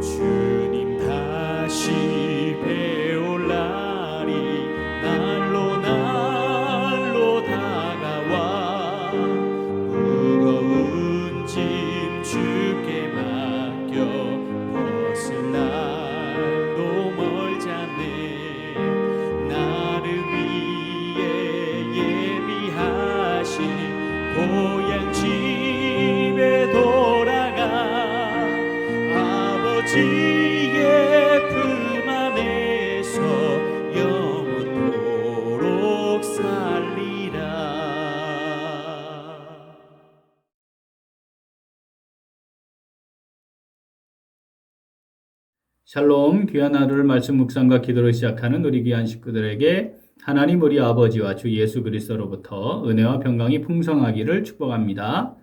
주님 다시 배올 날이 날로 날로 다가와 무거운 짐 주께 맡겨 벗을 날도 멀지 않네. 나를 위해 예비하신 고향 집에 돌아가 아버지의 품 안에서 영원토록 살리라. 샬롬, 귀한 하루를 말씀 묵상과 기도로 시작하는 우리 귀한 식구들에게 하나님 우리 아버지와 주 예수 그리스도로부터 은혜와 평강이 풍성하기를 축복합니다.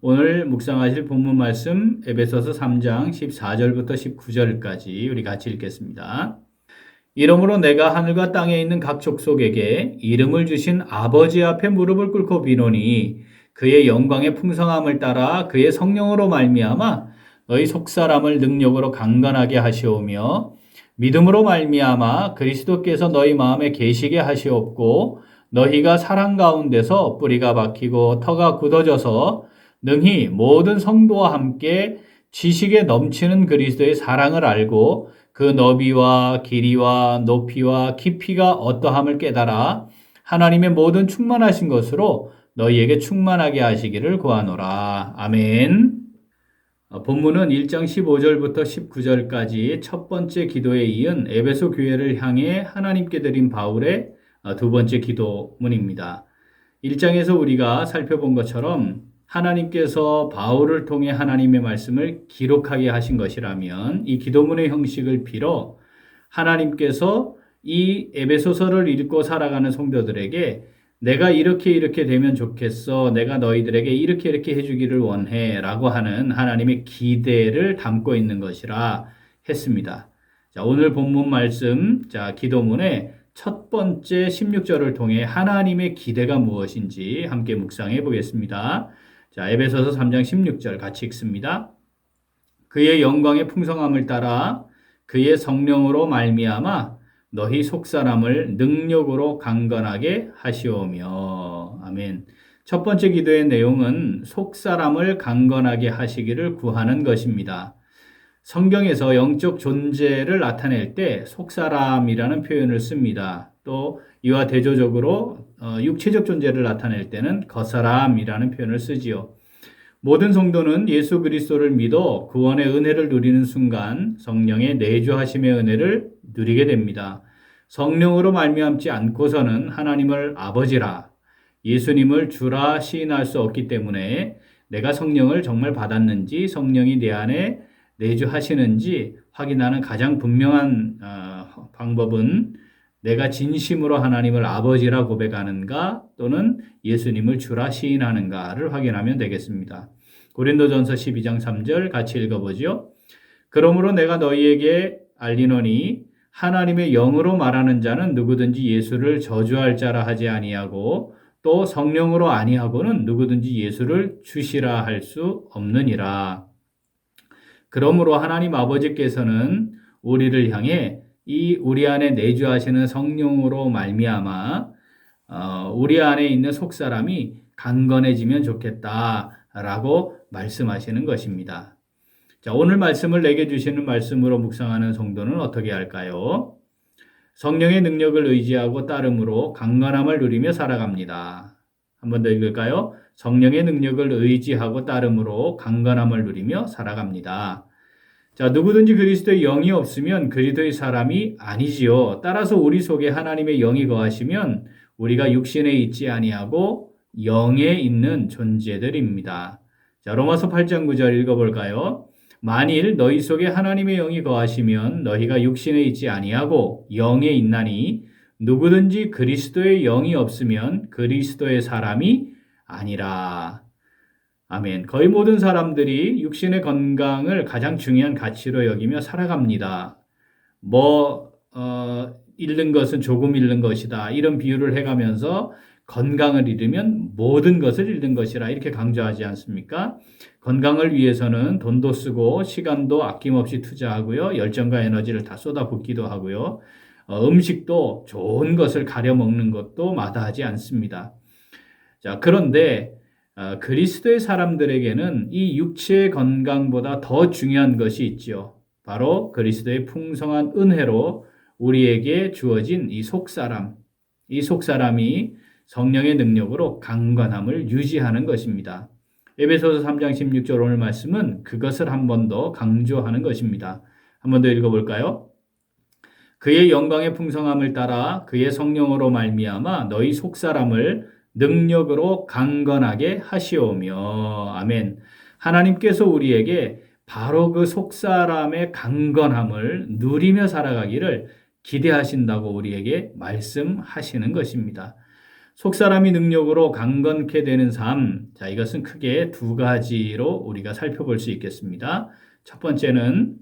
오늘 묵상하실 본문 말씀 에베소서 3장 14절부터 19절까지 우리 같이 읽겠습니다. 이러므로 내가 하늘과 땅에 있는 각 족속에게 이름을 주신 아버지 앞에 무릎을 꿇고 비노니 그의 영광의 풍성함을 따라 그의 성령으로 말미암아 너희 속사람을 능력으로 강건하게 하시오며 믿음으로 말미암아 그리스도께서 너희 마음에 계시게 하시옵고 너희가 사랑 가운데서 뿌리가 박히고 터가 굳어져서 능히 모든 성도와 함께 지식에 넘치는 그리스도의 사랑을 알고 그 너비와 길이와 높이와 깊이가 어떠함을 깨달아 하나님의 모든 충만하신 것으로 너희에게 충만하게 하시기를 구하노라. 아멘. 본문은 1장 15절부터 19절까지 첫 번째 기도에 이은 에베소 교회를 향해 하나님께 드린 바울의 두 번째 기도문입니다. 1장에서 우리가 살펴본 것처럼 하나님께서 바울을 통해 하나님의 말씀을 기록하게 하신 것이라면 이 기도문의 형식을 빌어 하나님께서 이 에베소서를 읽고 살아가는 성도들에게 내가 이렇게 되면 좋겠어. 내가 너희들에게 이렇게 해주기를 원해. 라고 하는 하나님의 기대를 담고 있는 것이라 했습니다. 자, 오늘 본문 말씀, 기도문의 첫 번째 16절을 통해 하나님의 기대가 무엇인지 함께 묵상해 보겠습니다. 자, 에베소서 3장 16절 같이 읽습니다. 그의 영광의 풍성함을 따라 그의 성령으로 말미암아 너희 속사람을 능력으로 강건하게 하시오며. 아멘. 첫 번째 기도의 내용은 속사람을 강건하게 하시기를 구하는 것입니다. 성경에서 영적 존재를 나타낼 때 속사람이라는 표현을 씁니다. 또 이와 대조적으로 육체적 존재를 나타낼 때는 겉사람이라는 표현을 쓰지요. 모든 성도는 예수 그리스도를 믿어 구원의 은혜를 누리는 순간 성령의 내주하심의 은혜를 누리게 됩니다. 성령으로 말미암지 않고서는 하나님을 아버지라, 예수님을 주라 시인할 수 없기 때문에 내가 성령을 정말 받았는지, 성령이 내 안에 내주하시는지 확인하는 가장 분명한 방법은 내가 진심으로 하나님을 아버지라 고백하는가 또는 예수님을 주라 시인하는가를 확인하면 되겠습니다. 고린도전서 12장 3절 같이 읽어보죠. 그러므로 내가 너희에게 알리노니 하나님의 영으로 말하는 자는 누구든지 예수를 저주할 자라 하지 아니하고 또 성령으로 아니하고는 누구든지 예수를 주시라 할 수 없느니라. 그러므로 하나님 아버지께서는 우리를 향해 이 우리 안에 내주하시는 성령으로 말미암아 우리 안에 있는 속사람이 강건해지면 좋겠다라고 말씀하시는 것입니다. 자, 오늘 말씀을 내게 주시는 말씀으로 묵상하는 성도는 어떻게 할까요? 성령의 능력을 의지하고 따름으로 강건함을 누리며 살아갑니다. 한 번 더 읽을까요? 성령의 능력을 의지하고 따름으로 강건함을 누리며 살아갑니다. 자, 누구든지 그리스도의 영이 없으면 그리스도의 사람이 아니지요. 따라서 우리 속에 하나님의 영이 거하시면 우리가 육신에 있지 아니하고 영에 있는 존재들입니다. 자, 로마서 8장 9절 읽어볼까요? 만일 너희 속에 하나님의 영이 거하시면 너희가 육신에 있지 아니하고 영에 있나니 누구든지 그리스도의 영이 없으면 그리스도의 사람이 아니라. 아멘. 거의 모든 사람들이 육신의 건강을 가장 중요한 가치로 여기며 살아갑니다. 잃는 것은 조금 잃는 것이다. 이런 비유를 해가면서 건강을 잃으면 모든 것을 잃는 것이라 이렇게 강조하지 않습니까? 건강을 위해서는 돈도 쓰고 시간도 아낌없이 투자하고요. 열정과 에너지를 다 쏟아붓기도 하고요. 음식도 좋은 것을 가려 먹는 것도 마다하지 않습니다. 자, 그런데 그리스도의 사람들에게는 이 육체의 건강보다 더 중요한 것이 있지요. 바로 그리스도의 풍성한 은혜로 우리에게 주어진 이 속사람, 이 속사람이 성령의 능력으로 강건함을 유지하는 것입니다. 에베소서 3장 16절 오늘 말씀은 그것을 한 번 더 강조하는 것입니다. 한 번 더 읽어볼까요? 그의 영광의 풍성함을 따라 그의 성령으로 말미암아 너희 속사람을 능력으로 강건하게 하시오며. 아멘. 하나님께서 우리에게 바로 그 속사람의 강건함을 누리며 살아가기를 기대하신다고 우리에게 말씀하시는 것입니다. 속사람이 능력으로 강건케 되는 삶, 자, 이것은 크게 두 가지로 우리가 살펴볼 수 있겠습니다. 첫 번째는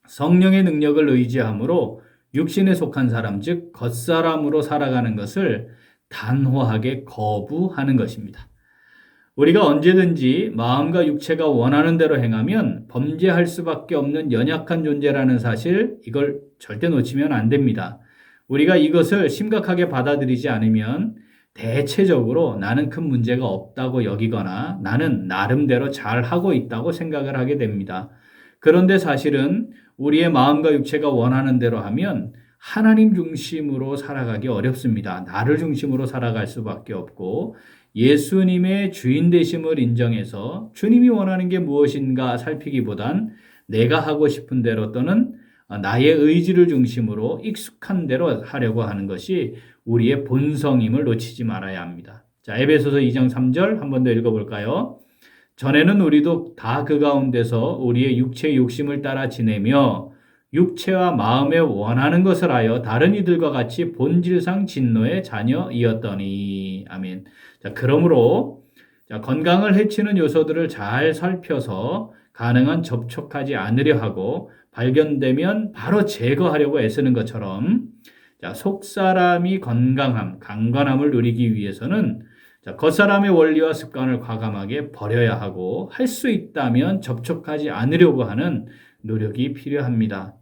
성령의 능력을 의지함으로 육신에 속한 사람, 즉 겉사람으로 살아가는 것을 단호하게 거부하는 것입니다. 우리가 언제든지 마음과 육체가 원하는 대로 행하면 범죄할 수밖에 없는 연약한 존재라는 사실, 이걸 절대 놓치면 안 됩니다. 우리가 이것을 심각하게 받아들이지 않으면 대체적으로 나는 큰 문제가 없다고 여기거나 나는 나름대로 잘하고 있다고 생각을 하게 됩니다. 그런데 사실은 우리의 마음과 육체가 원하는 대로 하면 하나님 중심으로 살아가기 어렵습니다. 나를 중심으로 살아갈 수밖에 없고 예수님의 주인 되심을 인정해서 주님이 원하는 게 무엇인가 살피기보단 내가 하고 싶은 대로 또는 나의 의지를 중심으로 익숙한 대로 하려고 하는 것이 우리의 본성임을 놓치지 말아야 합니다. 자, 에베소서 2장 3절 한 번 더 읽어볼까요? 전에는 우리도 다 그 가운데서 우리의 육체의 욕심을 따라 지내며 육체와 마음에 원하는 것을 하여 다른 이들과 같이 본질상 진노의 자녀이었더니. 아멘. 자, 그러므로 건강을 해치는 요소들을 잘 살펴서 가능한 접촉하지 않으려 하고 발견되면 바로 제거하려고 애쓰는 것처럼 속사람이 건강함, 강건함을 누리기 위해서는 겉사람의 원리와 습관을 과감하게 버려야 하고 할 수 있다면 접촉하지 않으려고 하는 노력이 필요합니다.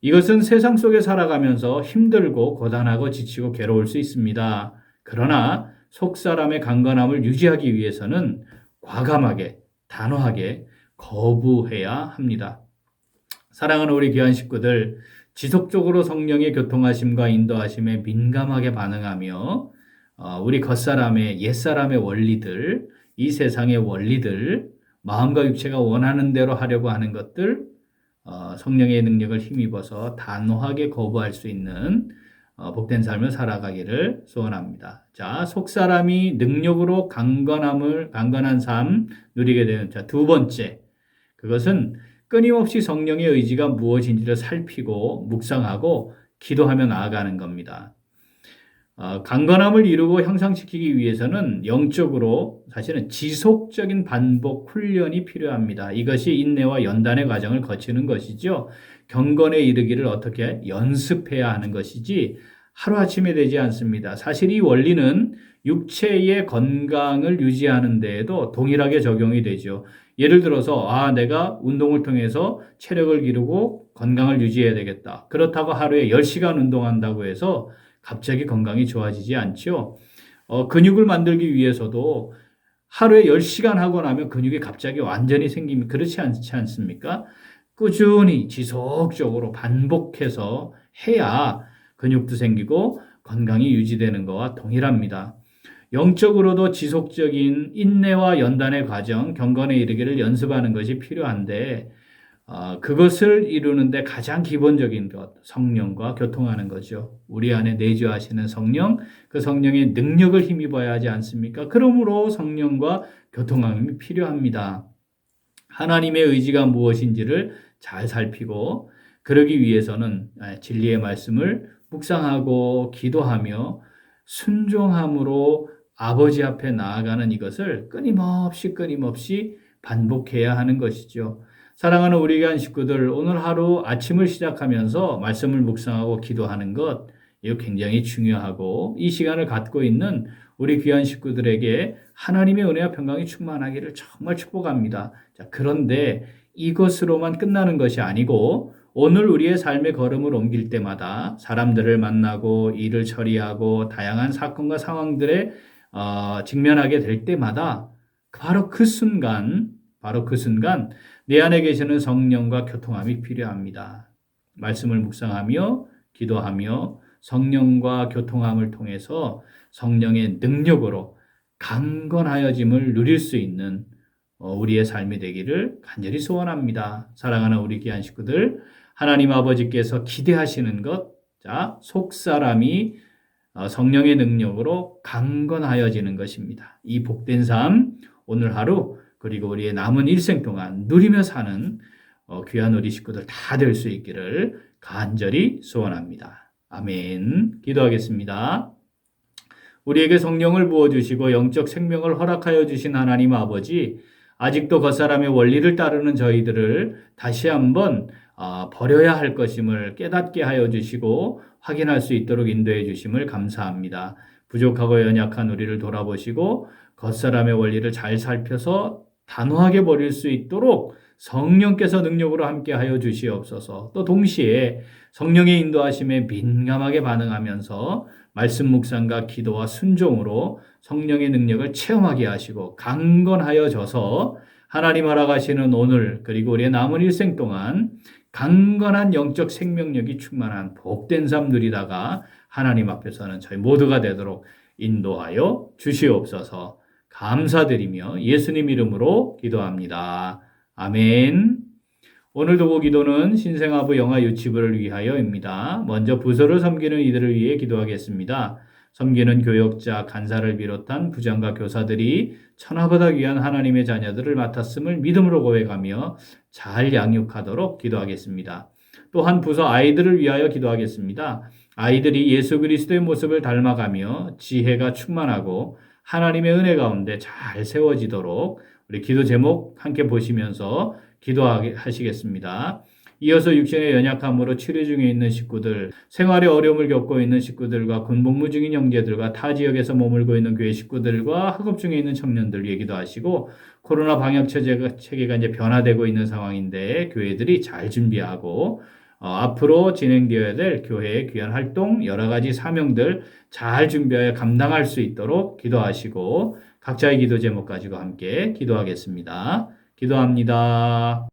이것은 세상 속에 살아가면서 힘들고 고단하고 지치고 괴로울 수 있습니다. 그러나 속사람의 강건함을 유지하기 위해서는 과감하게, 단호하게 거부해야 합니다. 사랑하는 우리 귀한 식구들, 지속적으로 성령의 교통하심과 인도하심에 민감하게 반응하며 우리 겉사람의 옛사람의 원리들, 이 세상의 원리들, 마음과 육체가 원하는 대로 하려고 하는 것들, 성령의 능력을 힘입어서 단호하게 거부할 수 있는 복된 삶을 살아가기를 소원합니다. 자, 속사람이 능력으로 강건한 삶 누리게 되는 두 번째, 그것은 끊임없이 성령의 의지가 무엇인지를 살피고 묵상하고 기도하며 나아가는 겁니다. 강건함을 이루고 형상시키기 위해서는 영적으로 사실은 지속적인 반복 훈련이 필요합니다. 이것이 인내와 연단의 과정을 거치는 것이죠. 경건에 이르기를 어떻게 연습해야 하는 것이지 하루아침에 되지 않습니다. 사실 이 원리는 육체의 건강을 유지하는 데에도 동일하게 적용이 되죠. 예를 들어서 내가 운동을 통해서 체력을 기르고 건강을 유지해야 되겠다. 그렇다고 하루에 10시간 운동한다고 해서 갑자기 건강이 좋아지지 않죠. 근육을 만들기 위해서도 하루에 10시간 하고 나면 근육이 갑자기 완전히 생기면 그렇지 않지 않습니까? 꾸준히 지속적으로 반복해서 해야 근육도 생기고 건강이 유지되는 것과 동일합니다. 영적으로도 지속적인 인내와 연단의 과정, 경건에 이르기를 연습하는 것이 필요한데 그것을 이루는데 가장 기본적인 것, 성령과 교통하는 거죠. 우리 안에 내주하시는 성령, 그 성령의 능력을 힘입어야 하지 않습니까? 그러므로 성령과 교통함이 필요합니다. 하나님의 의지가 무엇인지를 잘 살피고 그러기 위해서는 진리의 말씀을 묵상하고 기도하며 순종함으로 아버지 앞에 나아가는 이것을 끊임없이 반복해야 하는 것이죠. 사랑하는 우리 귀한 식구들, 오늘 하루 아침을 시작하면서 말씀을 묵상하고 기도하는 것, 이거 굉장히 중요하고 이 시간을 갖고 있는 우리 귀한 식구들에게 하나님의 은혜와 평강이 충만하기를 정말 축복합니다. 자, 그런데 이것으로만 끝나는 것이 아니고 오늘 우리의 삶의 걸음을 옮길 때마다 사람들을 만나고 일을 처리하고 다양한 사건과 상황들에 직면하게 될 때마다 바로 그 순간 내 안에 계시는 성령과 교통함이 필요합니다. 말씀을 묵상하며 기도하며 성령과 교통함을 통해서 성령의 능력으로 강건하여짐을 누릴 수 있는 우리의 삶이 되기를 간절히 소원합니다. 사랑하는 우리 귀한 식구들, 하나님 아버지께서 기대하시는 것, 자, 속사람이 성령의 능력으로 강건하여지는 것입니다. 이 복된 삶, 오늘 하루 그리고 우리의 남은 일생 동안 누리며 사는 귀한 우리 식구들 다 될 수 있기를 간절히 소원합니다. 아멘. 기도하겠습니다. 우리에게 성령을 부어주시고 영적 생명을 허락하여 주신 하나님 아버지, 아직도 겉사람의 원리를 따르는 저희들을 다시 한번 버려야 할 것임을 깨닫게 하여 주시고 확인할 수 있도록 인도해 주심을 감사합니다. 부족하고 연약한 우리를 돌아보시고 겉사람의 원리를 잘 살펴서 단호하게 버릴 수 있도록 성령께서 능력으로 함께 하여 주시옵소서. 또 동시에 성령의 인도하심에 민감하게 반응하면서 말씀 묵상과 기도와 순종으로 성령의 능력을 체험하게 하시고 강건하여져서 하나님 허락하시는 오늘 그리고 우리의 남은 일생 동안 강건한 영적 생명력이 충만한 복된 삶 누리다가 하나님 앞에서는 저희 모두가 되도록 인도하여 주시옵소서. 감사드리며 예수님 이름으로 기도합니다. 아멘. 오늘 도구 기도는 신생아부 영아 유치부를 위하여입니다. 먼저 부서를 섬기는 이들을 위해 기도하겠습니다. 섬기는 교역자, 간사를 비롯한 부장과 교사들이 천하보다 귀한 하나님의 자녀들을 맡았음을 믿음으로 고백하며 잘 양육하도록 기도하겠습니다. 또한 부서 아이들을 위하여 기도하겠습니다. 아이들이 예수 그리스도의 모습을 닮아가며 지혜가 충만하고 하나님의 은혜 가운데 잘 세워지도록 우리 기도 제목 함께 보시면서 기도하시겠습니다. 이어서 육신의 연약함으로 치료 중에 있는 식구들, 생활에 어려움을 겪고 있는 식구들과 군복무 중인 형제들과 타 지역에서 머물고 있는 교회 식구들과 학업 중에 있는 청년들 위해 기도하시고 코로나 방역 체계가 이제 변화되고 있는 상황인데 교회들이 잘 준비하고 앞으로 진행되어야 될 교회의 귀한 활동, 여러 가지 사명들 잘 준비하여 감당할 수 있도록 기도하시고 각자의 기도 제목 가지고 함께 기도하겠습니다. 기도합니다.